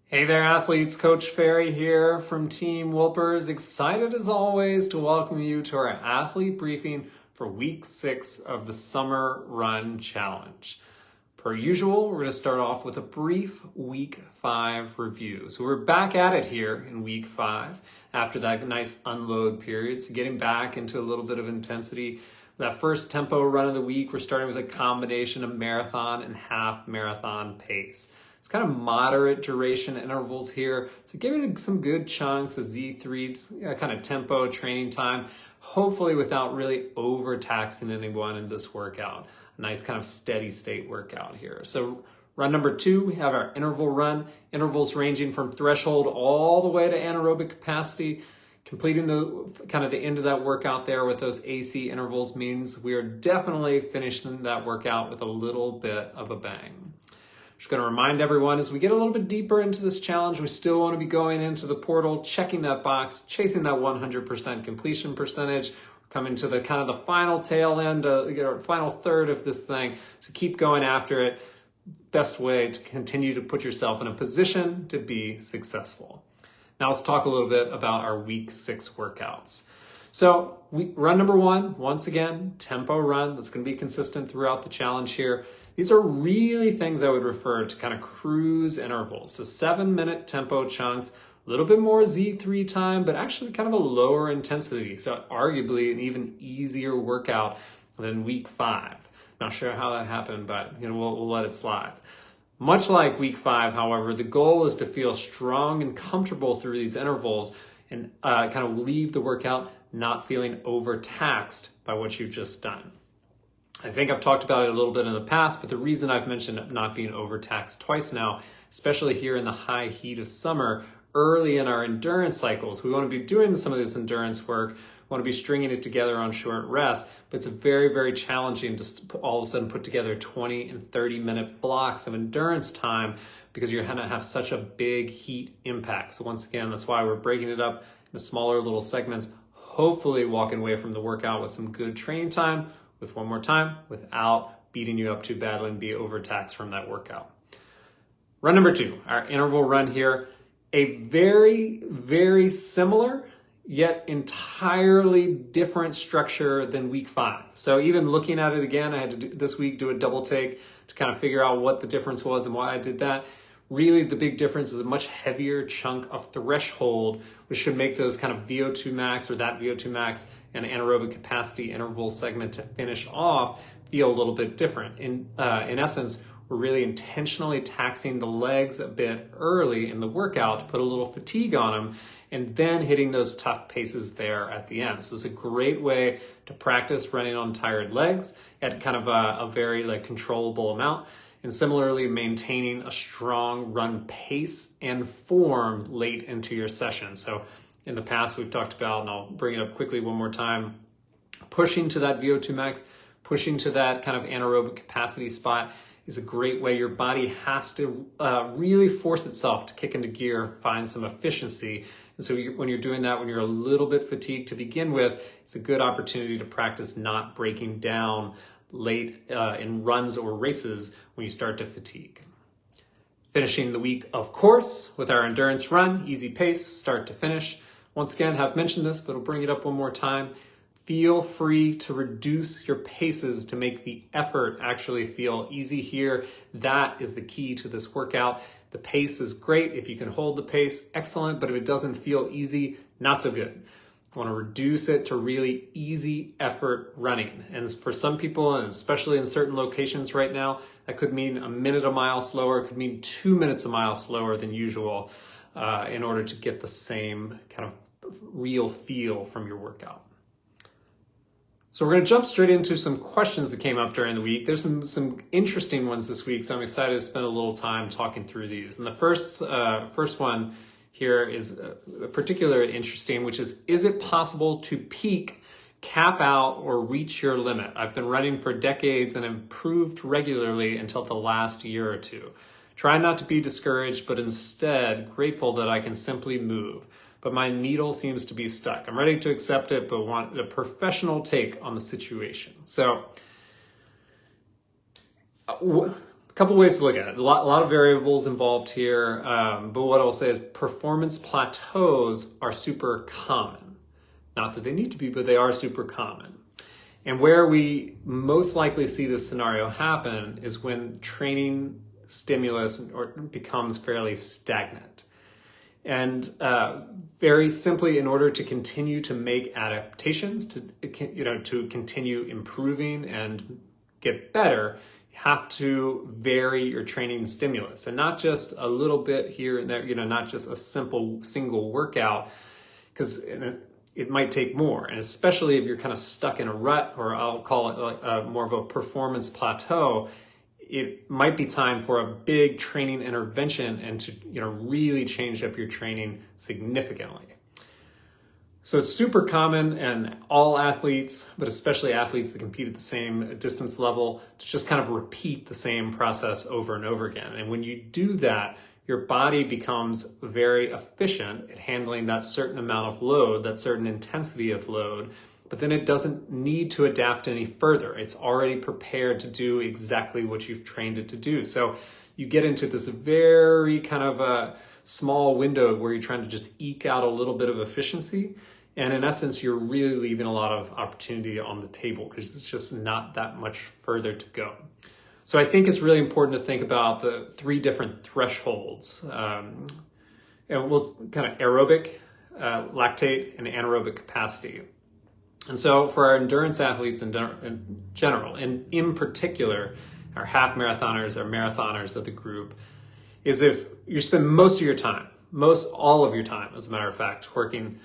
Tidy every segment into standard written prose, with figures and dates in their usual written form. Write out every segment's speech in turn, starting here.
Hey there, athletes. Coach Ferry here from Team Wilpers. Excited as always to welcome you to our athlete briefing for week 6 of the Summer Run Challenge. Per usual, we're going to start off with a brief week 5 review. So we're back at it here in week 5 after that nice unload period. So getting back into a little bit of intensity. That first tempo run of the week, we're starting with a combination of marathon and half marathon pace. It's kind of moderate duration intervals here. So giving some good chunks of Z3, kind of tempo training time, hopefully without really overtaxing anyone in this workout. A nice kind of steady state workout here. So run number 2, we have our interval run, intervals ranging from threshold all the way to anaerobic capacity. Completing the kind of the end of that workout there with those AC intervals means we are definitely finishing that workout with a little bit of a bang. Just going to remind everyone as we get a little bit deeper into this challenge, we still want to be going into the portal, checking that box, chasing that 100% completion percentage. We're coming to the kind of the final tail end, final third of this thing. So keep going after it. Best way to continue to put yourself in a position to be successful. Now let's talk a little bit about our week 6 workouts. So run number 1, once again, tempo run. That's going to be consistent throughout the challenge here. These are really things I would refer to kind of cruise intervals. So 7-minute tempo chunks, a little bit more Z3 time, but actually kind of a lower intensity. So arguably an even easier workout than week 5. Not sure how that happened, but we'll let it slide. Much like week 5, however, the goal is to feel strong and comfortable through these intervals and kind of leave the workout not feeling overtaxed by what you've just done. I think I've talked about it a little bit in the past, but the reason I've mentioned not being overtaxed twice now, especially here in the high heat of summer, early in our endurance cycles, we want to be doing some of this endurance work, we want to be stringing it together on short rest, but it's very, very challenging to all of a sudden put together 20 and 30-minute blocks of endurance time because you're going to have such a big heat impact. So once again, that's why we're breaking it up into smaller little segments, hopefully walking away from the workout with some good training time, with one more time, without beating you up too badly and be overtaxed from that workout. Run number 2, our interval run here. A very, very similar, yet entirely different structure than week 5. So even looking at it again, I had to this week do a double take to kind of figure out what the difference was and why I did that. Really, the big difference is a much heavier chunk of threshold, which should make those kind of VO2 max or that VO2 max and anaerobic capacity interval segment to finish off feel a little bit different. In essence, we're really intentionally taxing the legs a bit early in the workout to put a little fatigue on them and then hitting those tough paces there at the end. So it's a great way to practice running on tired legs at kind of a very controllable amount. And similarly, maintaining a strong run pace and form late into your session. So in the past, we've talked about, and I'll bring it up quickly one more time, pushing to that VO2 max, pushing to that kind of anaerobic capacity spot is a great way. Your body has to really force itself to kick into gear, find some efficiency. And so when you're doing that, when you're a little bit fatigued to begin with, it's a good opportunity to practice not breaking down late in runs or races when you start to fatigue. Finishing the week, of course, with our endurance run, easy pace, start to finish. Once again, have mentioned this, but I'll bring it up one more time. Feel free to reduce your paces to make the effort actually feel easy here. That is the key to this workout. The pace is great. If you can hold the pace, excellent. But if it doesn't feel easy, not so good. You want to reduce it to really easy effort running. And for some people, and especially in certain locations right now, that could mean a minute a mile slower. It could mean 2 minutes a mile slower than usual in order to get the same kind of real feel from your workout. So we're going to jump straight into some questions that came up during the week. There's some interesting ones this week, so I'm excited to spend a little time talking through these. And the first one here is particularly interesting, which is it possible to peak, cap out, or reach your limit? I've been running for decades and improved regularly until the last year or two. Try not to be discouraged, but instead grateful that I can simply move. But my needle seems to be stuck. I'm ready to accept it, but want a professional take on the situation. So couple ways to look at it. A lot of variables involved here, but what I'll say is performance plateaus are super common. Not that they need to be, but they are super common. And where we most likely see this scenario happen is when training stimulus becomes fairly stagnant. And very simply, in order to continue to make adaptations, to continue improving and get better, have to vary your training stimulus, and not just a little bit here and there, not just a simple single workout, because it might take more. And especially if you're kind of stuck in a rut, or I'll call it like more of a performance plateau, it might be time for a big training intervention and to really change up your training significantly. So it's super common, and all athletes, but especially athletes that compete at the same distance level, to just kind of repeat the same process over and over again. And when you do that, your body becomes very efficient at handling that certain amount of load, that certain intensity of load, but then it doesn't need to adapt any further. It's already prepared to do exactly what you've trained it to do. So you get into this very kind of a small window where you're trying to just eke out a little bit of efficiency. And in essence, you're really leaving a lot of opportunity on the table because it's just not that much further to go. So I think it's really important to think about the 3 different thresholds. And we'll kind of aerobic, lactate, and anaerobic capacity. And so for our endurance athletes in general, and in particular, our half marathoners, our marathoners of the group, is if you spend most of your time, all of your time, as a matter of fact, working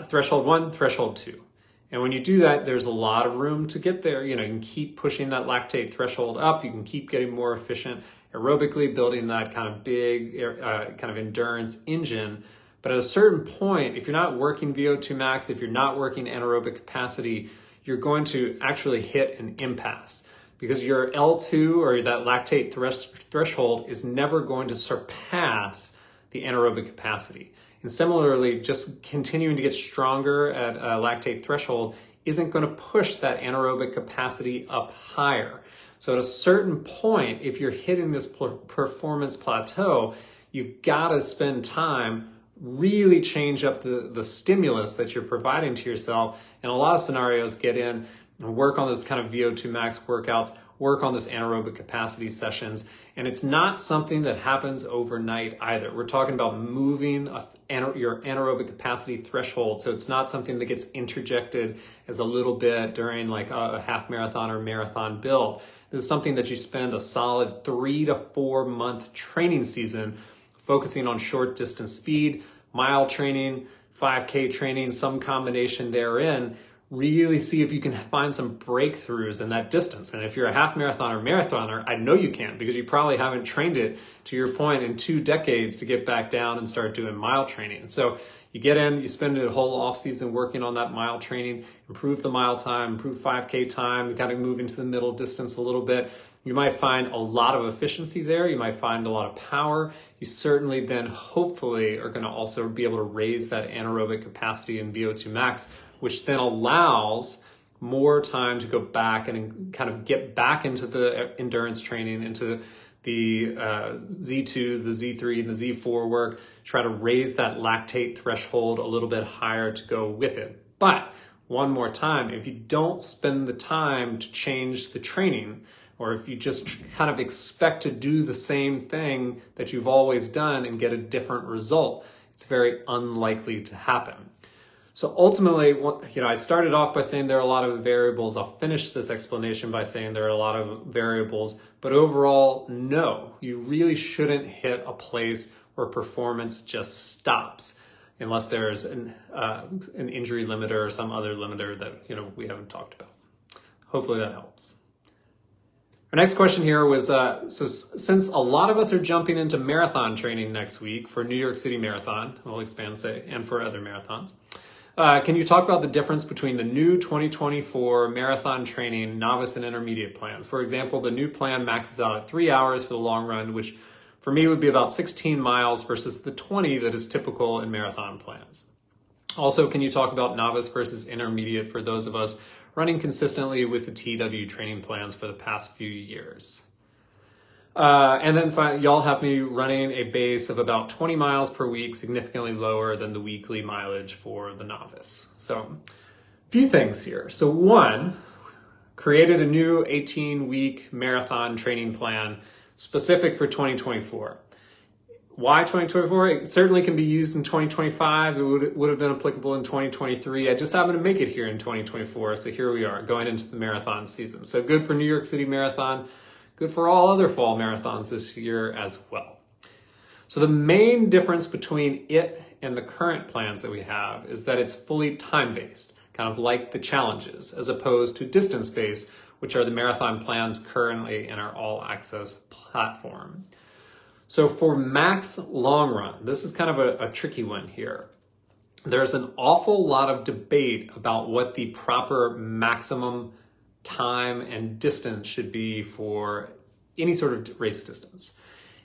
threshold 1, threshold 2. And when you do that, there's a lot of room to get there. You can keep pushing that lactate threshold up. You can keep getting more efficient aerobically, building that kind of big kind of endurance engine. But at a certain point, if you're not working VO2 max, if you're not working anaerobic capacity, you're going to actually hit an impasse, because your L2, or that lactate threshold, is never going to surpass the anaerobic capacity. And similarly, just continuing to get stronger at a lactate threshold isn't going to push that anaerobic capacity up higher. So at a certain point, if you're hitting this performance plateau, you've got to spend time really change up the stimulus that you're providing to yourself. In a lot of scenarios, get in and work on this kind of VO2 max workouts, work on this anaerobic capacity sessions. And it's not something that happens overnight either. We're talking about moving your anaerobic capacity threshold. So it's not something that gets interjected as a little bit during like a half marathon or marathon build. This is something that you spend a solid 3 to 4 month training season focusing on short distance speed, mile training, 5K training, some combination therein. Really see if you can find some breakthroughs in that distance. And if you're a half marathon or marathoner, I know you can, because you probably haven't trained it, to your point, in 2 decades to get back down and start doing mile training. So you get in, you spend a whole off season working on that mile training, improve the mile time, improve 5K time, you kind of move into the middle distance a little bit. You might find a lot of efficiency there. You might find a lot of power. You certainly then hopefully are going to also be able to raise that anaerobic capacity in VO2 max, which then allows more time to go back and kind of get back into the endurance training, into the Z2, the Z3, and the Z4 work, try to raise that lactate threshold a little bit higher to go with it. But one more time, if you don't spend the time to change the training, or if you just kind of expect to do the same thing that you've always done and get a different result, it's very unlikely to happen. So ultimately, I started off by saying there are a lot of variables. I'll finish this explanation by saying there are a lot of variables, but overall, no, you really shouldn't hit a place where performance just stops unless there's an injury limiter or some other limiter that we haven't talked about. Hopefully that helps. Our next question here was, so since a lot of us are jumping into marathon training next week for New York City Marathon, I'll expand say, and for other marathons, can you talk about the difference between the new 2024 marathon training novice and intermediate plans? For example, the new plan maxes out at 3 hours for the long run, which for me would be about 16 miles versus the 20 that is typical in marathon plans. Also, can you talk about novice versus intermediate for those of us running consistently with the TW training plans for the past few years? And then y'all have me running a base of about 20 miles per week, significantly lower than the weekly mileage for the novice. So a few things here. So one, created a new 18-week marathon training plan specific for 2024. Why 2024? It certainly can be used in 2025. It would have been applicable in 2023. I just happened to make it here in 2024. So here we are going into the marathon season. So good for New York City Marathon, good for all other fall marathons this year as well. So the main difference between it and the current plans that we have is that it's fully time-based, kind of like the challenges, as opposed to distance-based, which are the marathon plans currently in our all access platform. So for Max Long Run, this is kind of a tricky one here. There's an awful lot of debate about what the proper maximum time and distance should be for any sort of race distance.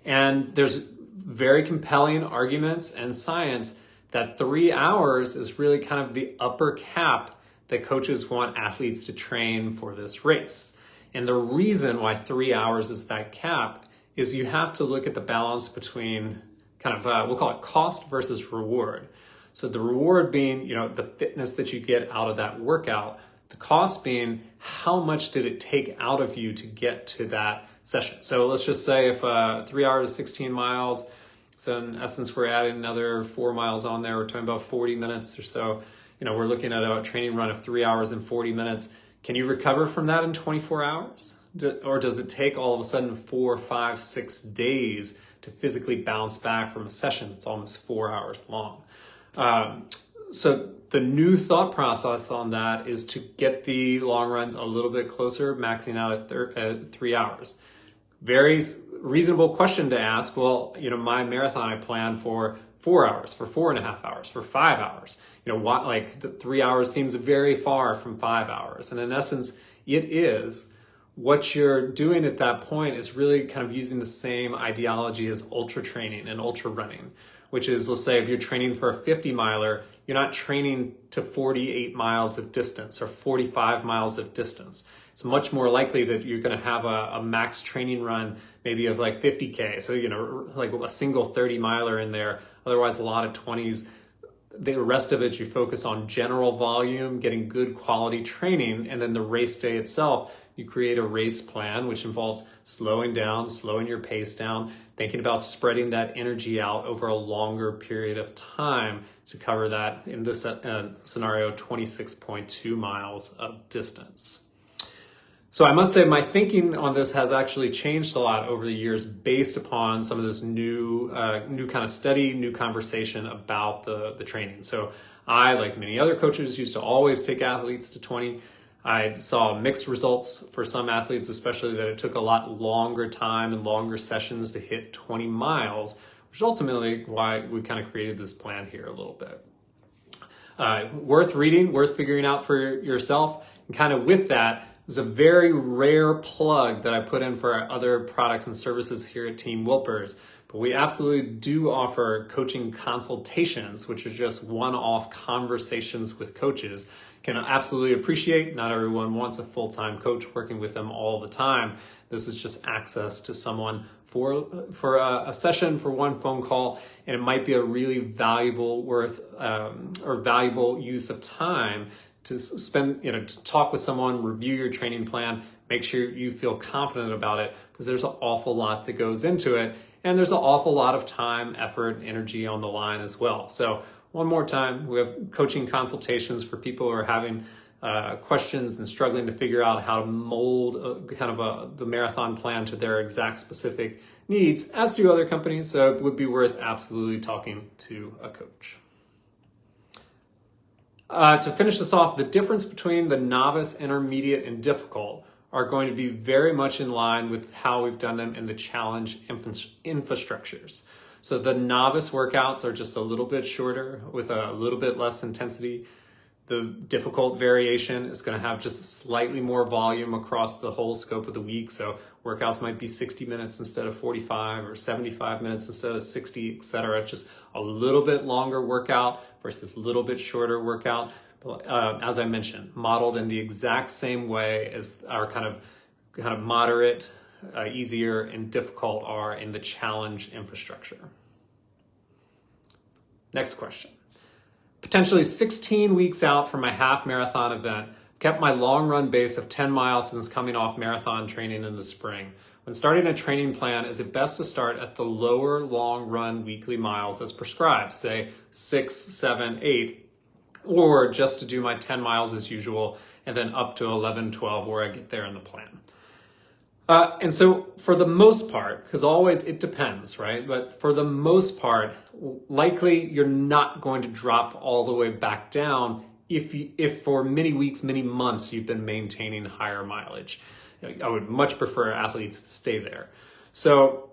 And there's very compelling arguments and science that 3 hours is really kind of the upper cap that coaches want athletes to train for this race. And the reason why 3 hours is that cap is you have to look at the balance between kind of, we'll call it cost versus reward. So the reward being, the fitness that you get out of that workout, the cost being how much did it take out of you to get to that session. So let's just say if 3 hours, 16 miles, so in essence, we're adding another 4 miles on there. We're talking about 40 minutes or so. We're looking at a training run of 3 hours and 40 minutes. Can you recover from that in 24 hours? Or does it take all of a sudden 4, 5, 6 days to physically bounce back from a session that's almost 4 hours long? So the new thought process on that is to get the long runs a little bit closer, maxing out at 3 hours. Very reasonable question to ask. Well, my marathon I plan for 4 hours, for 4.5 hours, for 5 hours. Why, like 3 hours seems very far from 5 hours. And in essence, it is. What you're doing at that point is really kind of using the same ideology as ultra training and ultra running, which is, let's say if you're training for a 50 miler, you're not training to 48 miles of distance or 45 miles of distance. It's much more likely that you're going to have a max training run, maybe of like 50K. So, like a single 30 miler in there, otherwise a lot of 20s. The rest of it, you focus on general volume, getting good quality training, and then the race day itself, you create a race plan, which involves slowing down, slowing your pace down, thinking about spreading that energy out over a longer period of time to cover that, in this scenario, 26.2 miles of distance. So I must say my thinking on this has actually changed a lot over the years based upon some of this new kind of study, new conversation about the training. So I, like many other coaches, used to always take athletes to 20. I saw mixed results for some athletes, especially that it took a lot longer time and longer sessions to hit 20 miles, which is ultimately why we kind of created this plan here a little bit. Worth reading, worth figuring out for yourself. And kind of with that, there's a very rare plug that I put in for our other products and services here at Team Wilpers. But we absolutely do offer coaching consultations, which are just one-off conversations with coaches. Can absolutely appreciate not everyone wants a full-time coach working with them all the time. This is just access to someone for a session, for one phone call, and it might be a really valuable valuable use of time to spend, to talk with someone, review your training plan, make sure you feel confident about it, because there's an awful lot that goes into it. And there's an awful lot of time, effort, and energy on the line as well. So one more time, we have coaching consultations for people who are having questions and struggling to figure out how to mold the marathon plan to their exact specific needs, as do other companies. So it would be worth absolutely talking to a coach. To finish this off, the difference between the novice, intermediate, and difficult are going to be very much in line with how we've done them in the challenge infrastructures. So the novice workouts are just a little bit shorter with a little bit less intensity. The difficult variation is going to have just slightly more volume across the whole scope of the week. So workouts might be 60 minutes instead of 45 or 75 minutes instead of 60, etc. It's just a little bit longer workout versus a little bit shorter workout. As I mentioned, modeled in the exact same way as our kind of moderate easier and difficult are in the challenge infrastructure. Next question. Potentially 16 weeks out from my half marathon event, kept my long run base of 10 miles since coming off marathon training in the spring. When starting a training plan, is it best to start at the lower long run weekly miles as prescribed, say 6, 7, 8, or just to do my 10 miles as usual and then up to 11, 12 where I get there in the plan? And so for the most part, because always it depends, right? But for the most part, likely you're not going to drop all the way back down if for many weeks, many months, you've been maintaining higher mileage. I would much prefer athletes to stay there. So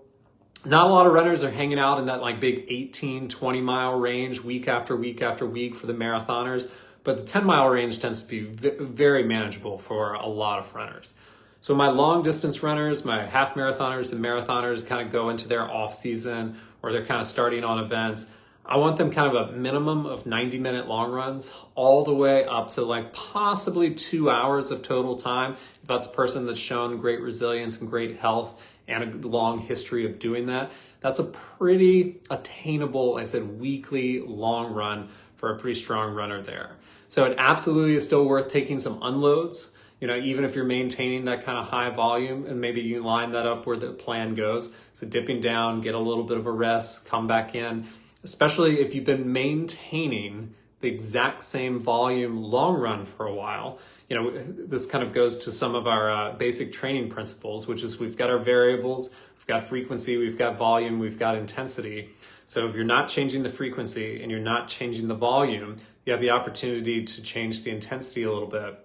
not a lot of runners are hanging out in that like big 18, 20 mile range week after week after week for the marathoners, but the 10 mile range tends to be very manageable for a lot of runners. So my long distance runners, my half marathoners and marathoners kind of go into their off season or they're kind of starting on events. I want them kind of a minimum of 90-minute long runs all the way up to like possibly 2 hours of total time. If that's a person that's shown great resilience and great health and a long history of doing that, that's a pretty attainable, like I said, weekly long run for a pretty strong runner there. So it absolutely is still worth taking some unloads. You know, even if you're maintaining that kind of high volume, and maybe you line that up where the plan goes. So dipping down, get a little bit of a rest, come back in, especially if you've been maintaining the exact same volume long run for a while. You know, this kind of goes to some of our basic training principles, which is we've got our variables, we've got frequency, we've got volume, we've got intensity. So if you're not changing the frequency and you're not changing the volume, you have the opportunity to change the intensity a little bit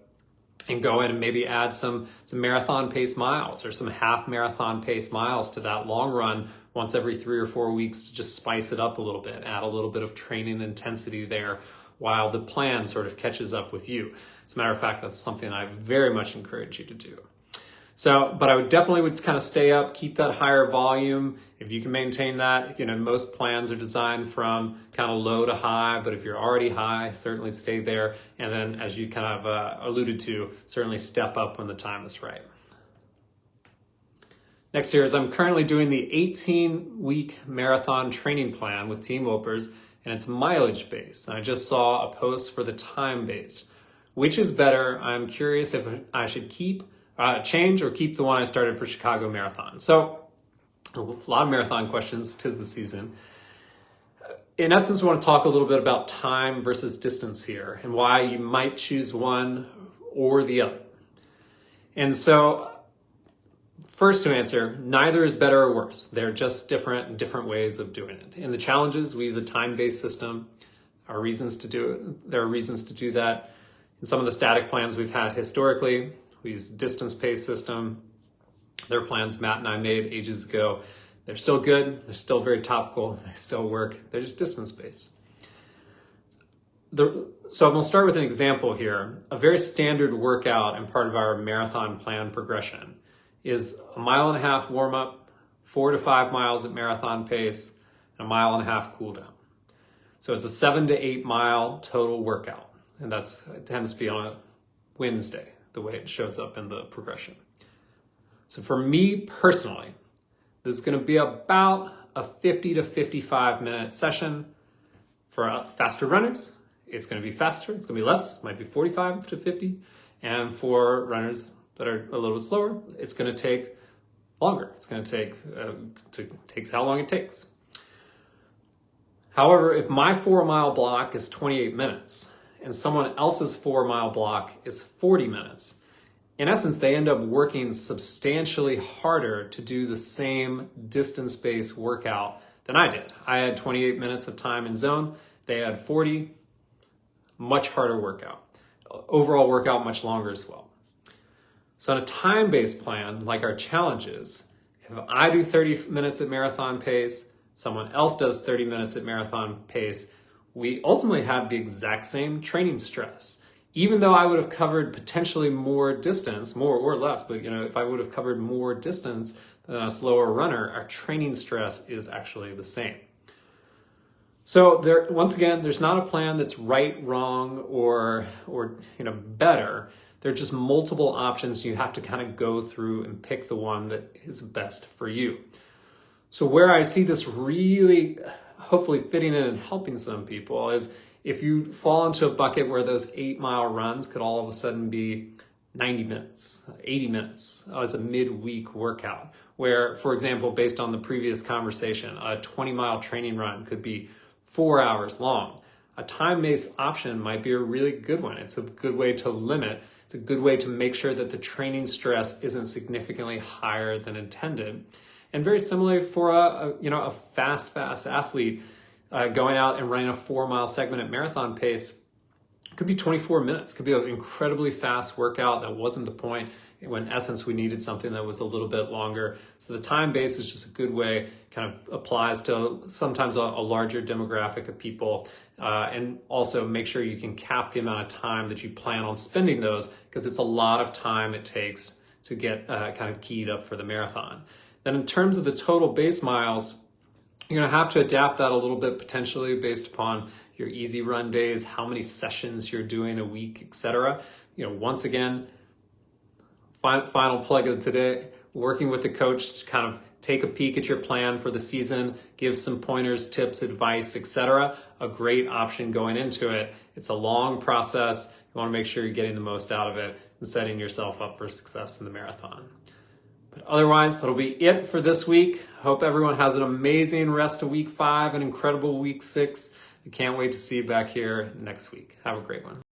and go in and maybe add some marathon pace miles or some half marathon pace miles to that long run once every 3 or 4 weeks to just spice it up a little bit, add a little bit of training intensity there while the plan sort of catches up with you. As a matter of fact, that's something I very much encourage you to do. So, but I would definitely kind of stay up, keep that higher volume. If you can maintain that, you know, most plans are designed from kind of low to high, but if you're already high, certainly stay there. And then as you kind of alluded to, certainly step up when the time is right. Next here is I'm currently doing the 18-week marathon training plan with Team Wilpers, and it's mileage-based. And I just saw a post for the time-based. Which is better? I'm curious if I should change or keep the one I started for Chicago Marathon. So a lot of marathon questions, 'tis the season. In essence, we want to talk a little bit about time versus distance here and why you might choose one or the other. And so first to answer, neither is better or worse. They're just different ways of doing it. In the challenges, we use a time-based system. There are reasons to do that. In some of the static plans we've had historically, we use distance-paced system. They're plans Matt and I made ages ago. They're still good. They're still very topical. They still work. They're just distance-based. So I'm going to start with an example here. A very standard workout and part of our marathon plan progression is a 1.5 mile warm-up, 4 to 5 miles at marathon pace, and a 1.5 mile cool down. So it's a 7 to 8 mile total workout. And it tends to be on a Wednesday, the way it shows up in the progression. So for me personally, this is going to be about a 50 to 55 minute session. For faster runners, it's going to be faster, it's going to be less, might be 45 to 50. And for runners that are a little bit slower, it's going to take longer. It's going to takes how long it takes. However, if my 4 mile block is 28 minutes and someone else's 4 mile block is 40 minutes, in essence, they end up working substantially harder to do the same distance-based workout than I did. I had 28 minutes of time in zone. They had 40, much harder workout. Overall workout much longer as well. So on a time-based plan, like our challenges, if I do 30 minutes at marathon pace, someone else does 30 minutes at marathon pace, we ultimately have the exact same training stress. Even though I would have covered potentially more distance, more or less, but if I would have covered more distance than a slower runner, our training stress is actually the same. So once again, there's not a plan that's right, wrong, or better. There are just multiple options. You have to kind of go through and pick the one that is best for you. So where I see this really hopefully fitting in and helping some people is if you fall into a bucket where those 8-mile runs could all of a sudden be 90 minutes, 80 minutes as a midweek workout, where, for example, based on the previous conversation, a 20-mile training run could be 4 hours long. A time-based option might be a really good one. It's a good way to limit. It's a good way to make sure that the training stress isn't significantly higher than intended. And very similarly for a fast athlete going out and running a 4-mile segment at marathon pace, it could be 24 minutes. It could be an incredibly fast workout. That wasn't the point. When in essence, we needed something that was a little bit longer. So the time base is just a good way, kind of applies to sometimes a larger demographic of people. And also make sure you can cap the amount of time that you plan on spending those, because it's a lot of time it takes to get kind of keyed up for the marathon. Then in terms of the total base miles, you're going to have to adapt that a little bit potentially based upon your easy run days, how many sessions you're doing a week, etc. Once again, final plug of today, working with the coach to kind of take a peek at your plan for the season, give some pointers, tips, advice, etc. A great option going into it. It's a long process. You want to make sure you're getting the most out of it and setting yourself up for success in the marathon. But otherwise, that'll be it for this week. Hope everyone has an amazing rest of week 5, an incredible week 6. I can't wait to see you back here next week. Have a great one.